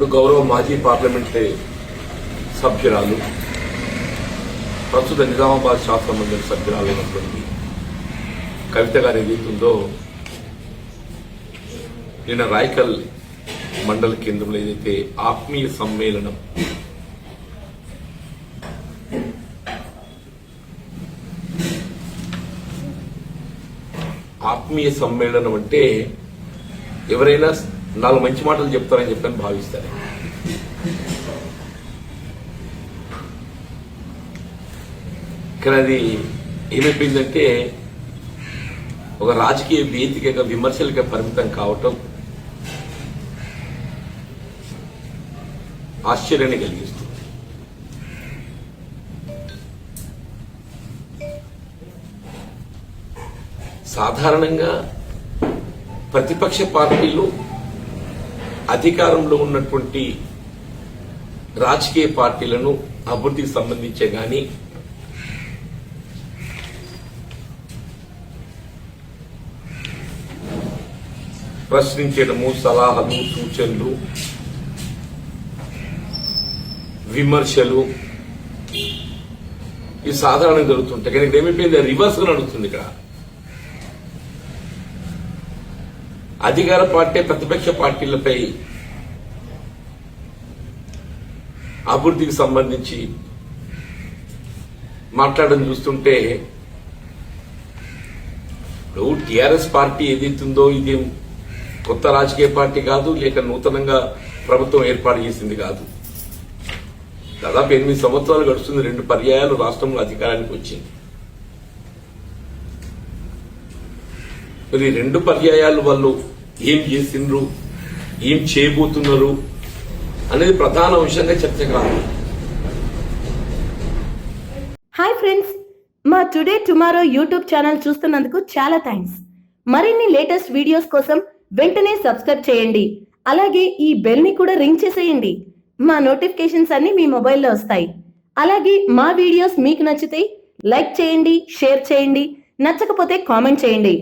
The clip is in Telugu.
ఇప్పుడు గౌరవ మాజీ పార్లమెంట్ సభ్యురాలు ప్రస్తుత నిజామాబాద్ శాసనమండలి సభ్యురాలైనటువంటి కవిత గారు ఏదైతుందో నిన్న రాయకల్ మండల కేంద్రంలో ఏదైతే ఆత్మీయ సమ్మేళనం అంటే ఎవరైనా 4 మంచి మాటలు చెప్తారని చెప్పని భావిస్తారు. కానీ అది ఏమైపోయిందంటే ఒక రాజకీయ వేదికగా విమర్శలుగా పరిమితం కావటం ఆశ్చర్యాన్ని కలిగిస్తుంది. సాధారణంగా ప్రతిపక్ష పార్టీలు అధికారంలో ఉన్నటువంటి రాజకీయ పార్టీలను అభివృద్ధికి సంబంధించే గాని ప్రశ్నించడము, సలహాలు, సూచనలు, విమర్శలు ఇవి సాధారణంగా జరుగుతుంటాయి. కానీ ఇక్కడ ఏమైపోయింది, రివర్స్ గా నడుస్తుంది. ఇక్కడ అధికార పార్టీ ప్రతిపక్ష పార్టీలపై అభివృద్ధికి సంబంధించి మాట్లాడడం చూస్తుంటే ఇప్పుడు టీఆర్ఎస్ పార్టీ ఏదైతుందో ఇది కొత్త రాజకీయ పార్టీ కాదు, లేక నూతనంగా ప్రభుత్వం ఏర్పాటు చేసింది కాదు. దాదాపు 8 సంవత్సరాలు గడుస్తుంది. 2 పర్యాయాలు రాష్ట్రంలో అధికారానికి వచ్చింది. మరి 2 పర్యాయాలు వాళ్ళు ఏం చేసిండ్రు, ఏం చేయబోతున్నారు అనేది ప్రధాన అంశంగా చర్చకు రావాలి. హాయ్ ఫ్రెండ్స్, మా టుడే టుమారో యూట్యూబ్ ఛానల్ చూస్తున్నందుకు చాలా థ్యాంక్స్. మరిన్ని లేటెస్ట్ వీడియోస్ కోసం వెంటనే సబ్స్క్రైబ్ చేయండి. అలాగే ఈ బెల్ ని కూడా రింగ్ చేసేయండి. మా నోటిఫికేషన్స్ అన్ని మీ మొబైల్లో వస్తాయి. అలాగే మా వీడియోస్ మీకు నచ్చితే లైక్ చేయండి, షేర్ చేయండి, నచ్చకపోతే కామెంట్ చేయండి.